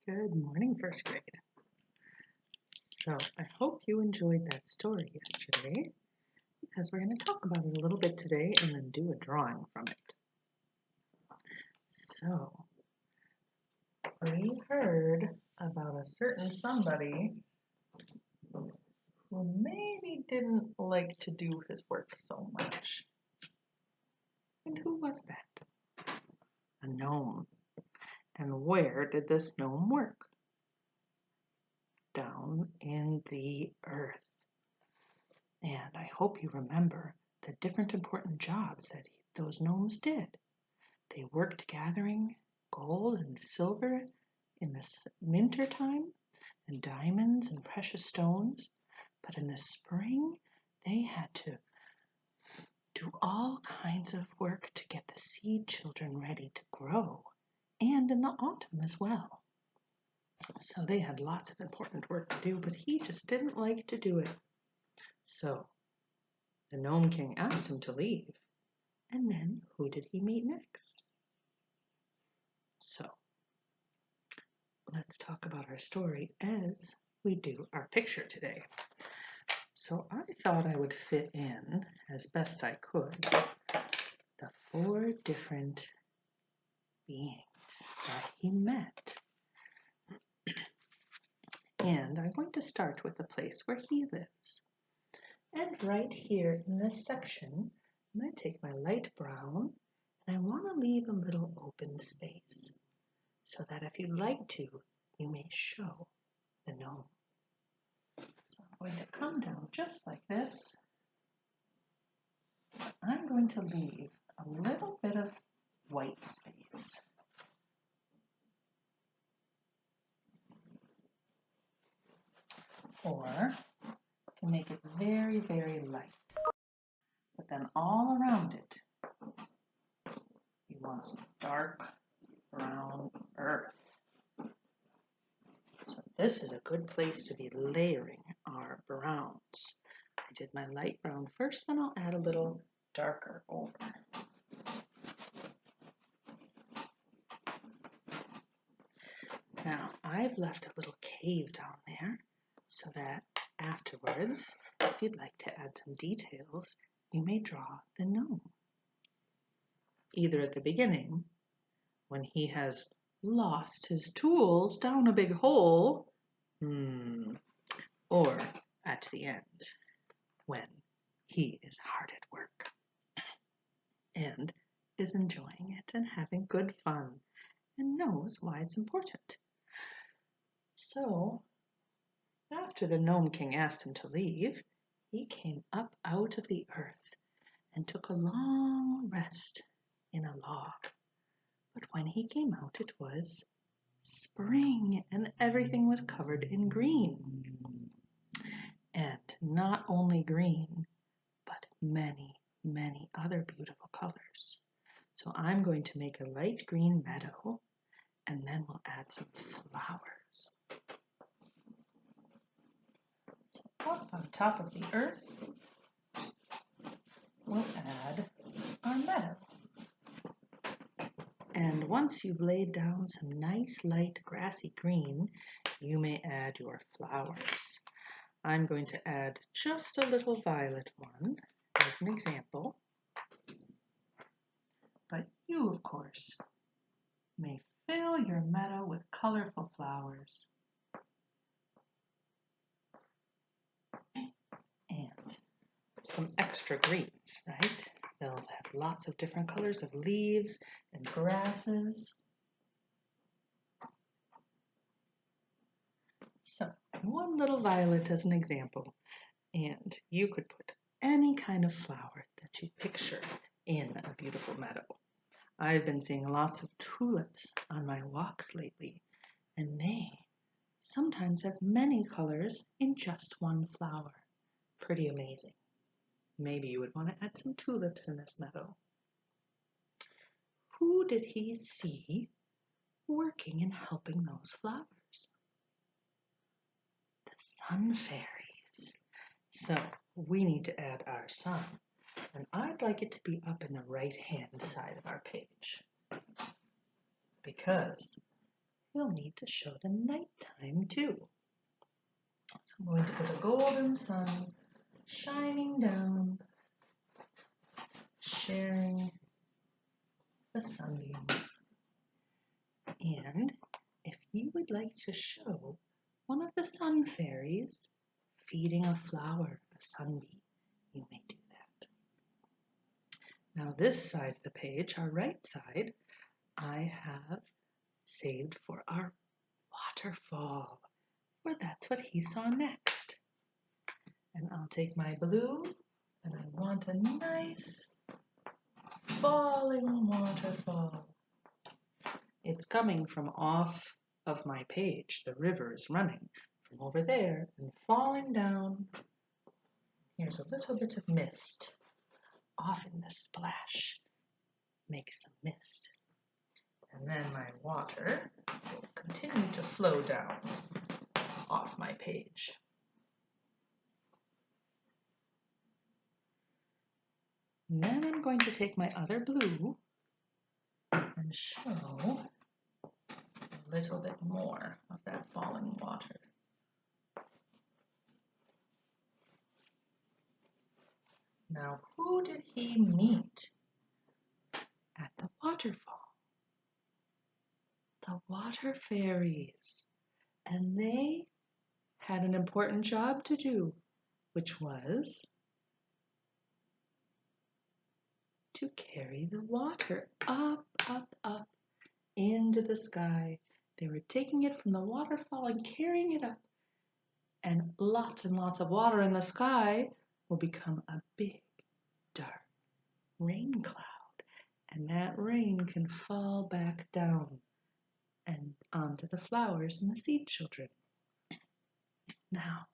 Good morning, first grade. So I hope you enjoyed that story yesterday because we're going to talk about it a little bit today and then do a drawing from it. So we heard about a certain somebody who maybe didn't like to do his work so much. And who was that? A gnome. And where did this gnome work? Down in the earth. And I hope you remember the different important jobs that those gnomes did. They worked gathering gold and silver in the winter time and diamonds and precious stones. But in the spring, they had to do all kinds of work to get the seed children ready to grow, and in the autumn as well. So they had lots of important work to do, but he just didn't like to do it. So the Gnome King asked him to leave. And then who did he meet next? So let's talk about our story as we do our picture today. So I thought I would fit in, as best I could, the 4 different beings that he met. And I'm going to start with the place where he lives. And right here in this section, I'm going to take my light brown and I want to leave a little open space so that if you'd like to, you may show the gnome. So I'm going to come down just like this. I'm going to leave a little bit of white space. Or to make it very, very light. But then all around it, you want some dark brown earth. So this is a good place to be layering our browns. I did my light brown first, then I'll add a little darker over. Now I've left a little cave down there so that afterwards, if you'd like to add some details, you may draw the gnome. Either at the beginning, when he has lost his tools down a big hole, or at the end, when he is hard at work and is enjoying it and having good fun and knows why it's important. So, after the Gnome King asked him to leave, he came up out of the earth and took a long rest in a log. But when he came out, it was spring and everything was covered in green. And not only green, but many, many other beautiful colors. So I'm going to make a light green meadow and then we'll add some flowers. So up on top of the earth, we'll add our meadow. And once you've laid down some nice light grassy green, you may add your flowers. I'm going to add just a little violet one as an example. But you, of course, may fill your meadow with colorful flowers. And some extra greens, right? They'll have lots of different colors of leaves and grasses. So, one little violet as an example. And you could put any kind of flower that you picture in a beautiful meadow. I've been seeing lots of tulips on my walks lately, and they sometimes have many colors in just one flower. Pretty amazing. Maybe you would want to add some tulips in this meadow. Who did he see working and helping those flowers? The sun fairies. So we need to add our sun. And I'd like it to be up in the right-hand side of our page because we'll need to show the nighttime too. So I'm going to put a golden sun shining down, sharing the sunbeams. And if you would like to show one of the sun fairies feeding a flower a sunbeam, you may do that. Now this side of the page, our right side, I have saved for our waterfall, for that's what he saw next. And I'll take my blue, and I want a nice falling waterfall. It's coming from off of my page. The river is running from over there and falling down. Here's a little bit of mist. Often the splash makes some mist. And then my water will continue to flow down off my page. And then I'm going to take my other blue and show a little bit more of that falling water. Now, who did he meet at the waterfall? The water fairies. And they had an important job to do, which was to carry the water up, up, up into the sky. They were taking it from the waterfall and carrying it up. And lots of water in the sky will become a big, dark rain cloud. And that rain can fall back down and onto the flowers and the seed children. Now,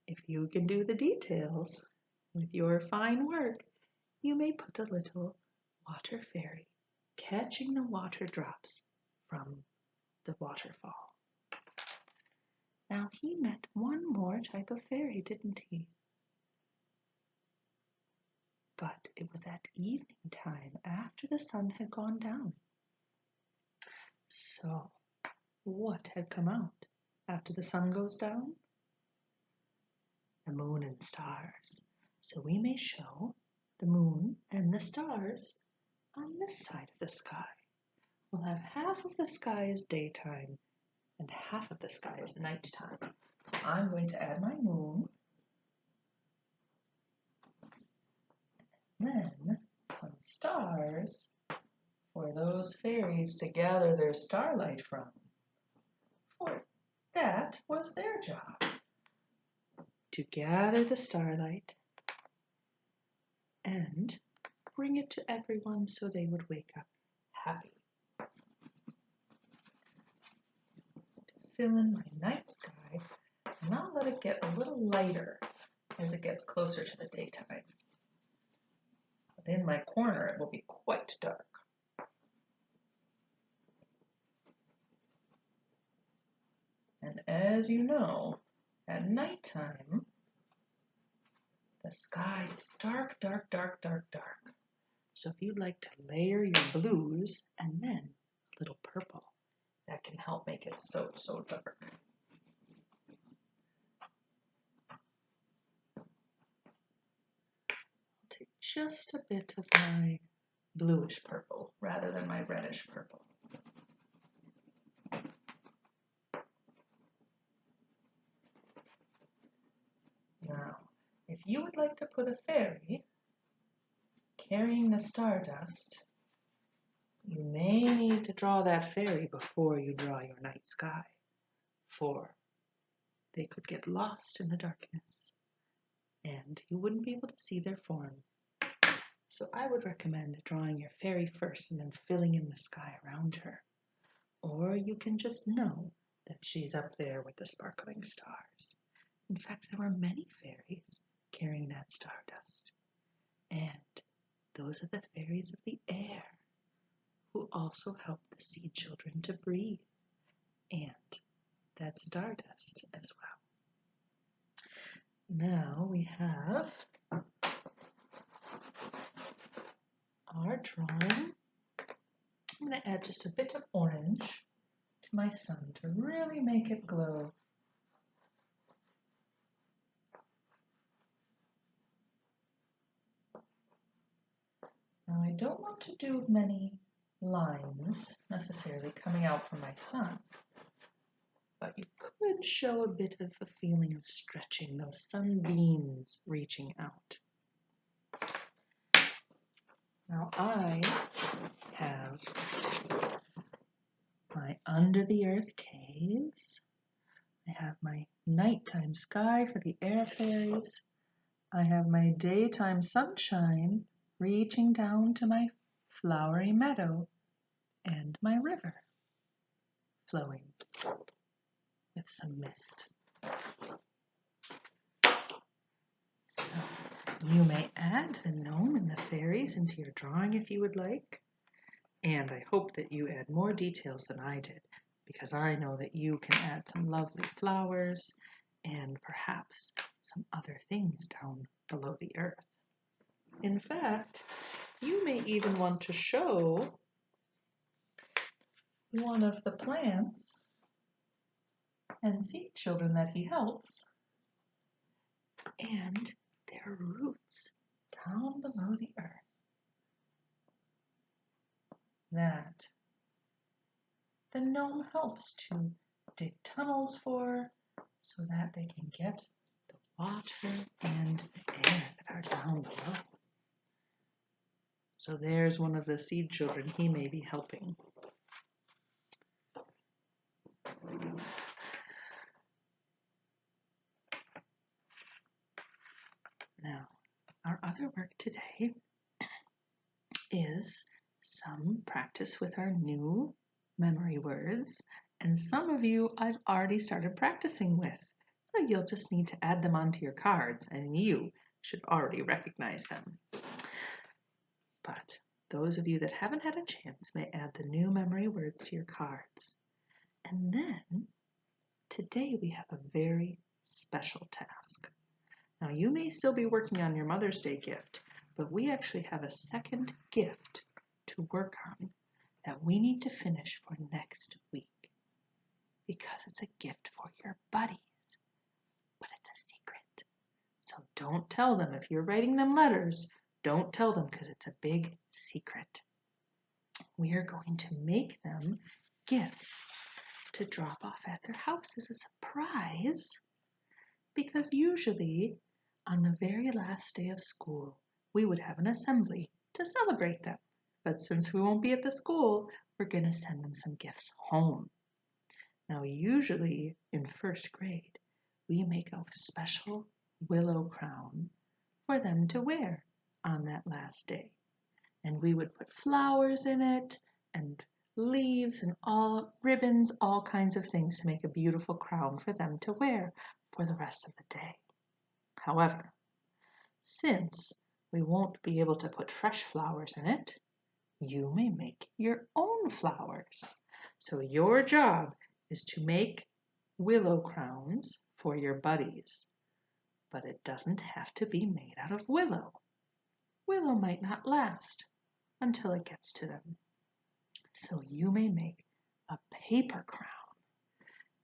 if you can do the details with your fine work, you may put a little water fairy catching the water drops from the waterfall. Now, he met one more type of fairy, didn't he? But it was at evening time, after the sun had gone down. So, what had come out after the sun goes down? The moon and stars. So we may show the moon and the stars on this side of the sky. We'll have half of the sky is daytime and half of the sky is nighttime. So I'm going to add my moon. Then some stars for those fairies to gather their starlight from. For that was their job, to gather the starlight and bring it to everyone so they would wake up happy. To fill in my night sky, and I'll let it get a little lighter as it gets closer to the daytime. But in my corner it will be quite dark. And as you know, at nighttime, the sky is dark, dark, dark, dark, dark. So if you'd like to layer your blues and then a little purple, that can help make it so dark. I'll take just a bit of my bluish purple rather than my reddish purple. Now, if you would like to put a fairy carrying the stardust, you may need to draw that fairy before you draw your night sky, for they could get lost in the darkness and you wouldn't be able to see their form. So I would recommend drawing your fairy first and then filling in the sky around her. Or you can just know that she's up there with the sparkling stars. In fact, there were many fairies carrying that stardust. And those are the fairies of the air, who also help the seed children to breathe. And that's stardust as well. Now we have our drawing. I'm going to add just a bit of orange to my sun to really make it glow. Now I don't want to do many lines necessarily coming out from my sun, but you could show a bit of a feeling of stretching, those sunbeams reaching out. Now I have my under the earth caves. I have my nighttime sky for the air fairies. I have my daytime sunshine reaching down to my flowery meadow and my river flowing with some mist. So you may add the gnome and the fairies into your drawing if you would like. And I hope that you add more details than I did, because I know that you can add some lovely flowers and perhaps some other things down below the earth. In fact, you may even want to show one of the plants and seed children that he helps and their roots down below the earth that the gnome helps to dig tunnels for so that they can get the water and the air that are down below. So there's one of the seed children he may be helping. Now, our other work today is some practice with our new memory words, and some of you I've already started practicing with. So you'll just need to add them onto your cards, and you should already recognize them. But those of you that haven't had a chance may add the new memory words to your cards. And then today we have a very special task. Now you may still be working on your Mother's Day gift, but we actually have a second gift to work on that we need to finish for next week, because it's a gift for your buddies, but it's a secret. So don't tell them. If you're writing them letters, don't tell them, because it's a big secret. We are going to make them gifts to drop off at their house as a surprise, because usually on the very last day of school, we would have an assembly to celebrate them. But since we won't be at the school, we're going to send them some gifts home. Now, usually in first grade, we make a special willow crown for them to wear on that last day. And we would put flowers in it and leaves and all ribbons, all kinds of things to make a beautiful crown for them to wear for the rest of the day. However, since we won't be able to put fresh flowers in it, you may make your own flowers. So your job is to make willow crowns for your buddies, but it doesn't have to be made out of willow. Willow might not last until it gets to them. So you may make a paper crown.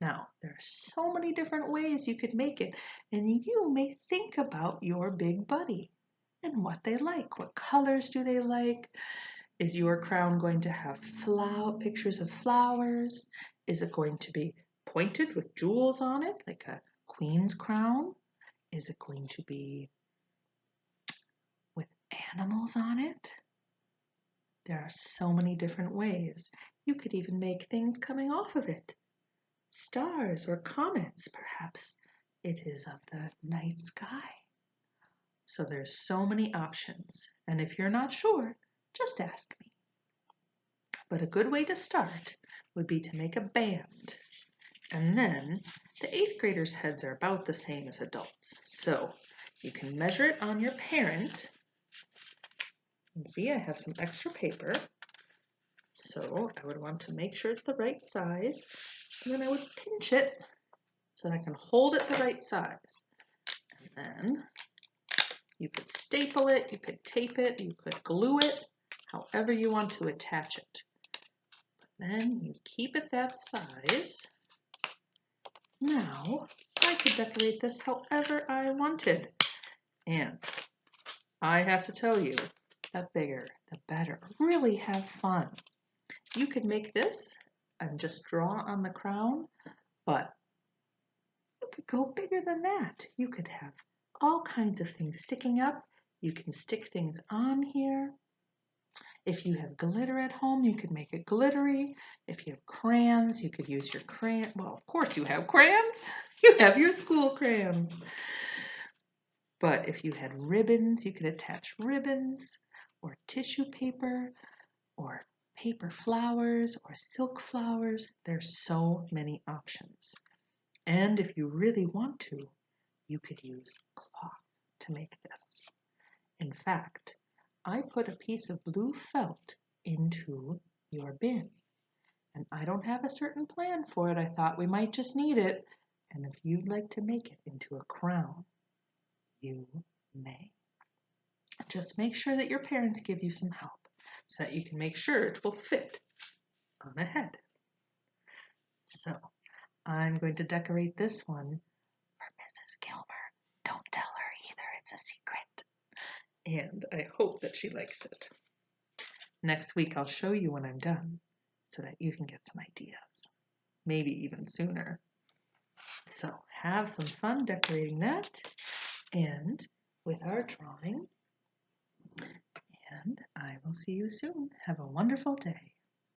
Now, there are so many different ways you could make it, and you may think about your big buddy and what they like. What colors do they like? Is your crown going to have pictures of flowers? Is it going to be pointed with jewels on it, like a queen's crown? Is it going to be with animals on it? There are so many different ways. You could even make things coming off of it. Stars or comets, perhaps it is of the night sky. So there's so many options, and if you're not sure, just ask me. But a good way to start would be to make a band, and then the 8th graders' heads are about the same as adults, so you can measure it on your parent. And see, I have some extra paper, so I would want to make sure it's the right size. And then I would pinch it so that I can hold it the right size. And then you could staple it, you could tape it, you could glue it, however you want to attach it. But Then you keep it that size. Now, I could decorate this however I wanted. And I have to tell you, the bigger, the better. Really have fun. You could make this and just draw on the crown, but you could go bigger than that. You could have all kinds of things sticking up. You can stick things on here. If you have glitter at home, you could make it glittery. If you have crayons, you could use your crayon. Well, of course you have crayons. You have your school crayons. But if you had ribbons, you could attach ribbons or tissue paper or paper flowers or silk flowers. There's so many options. And if you really want to, you could use cloth to make this. In fact, I put a piece of blue felt into your bin. And I don't have a certain plan for it. I thought we might just need it. And if you'd like to make it into a crown, you may. Just make sure that your parents give you some help so that you can make sure it will fit on a head. So I'm going to decorate this one for Mrs. Kilmer. Don't tell her either, it's a secret. And I hope that she likes it. Next week I'll show you when I'm done so that you can get some ideas, maybe even sooner. So have some fun decorating that and with our drawing. And I will see you soon. Have a wonderful day.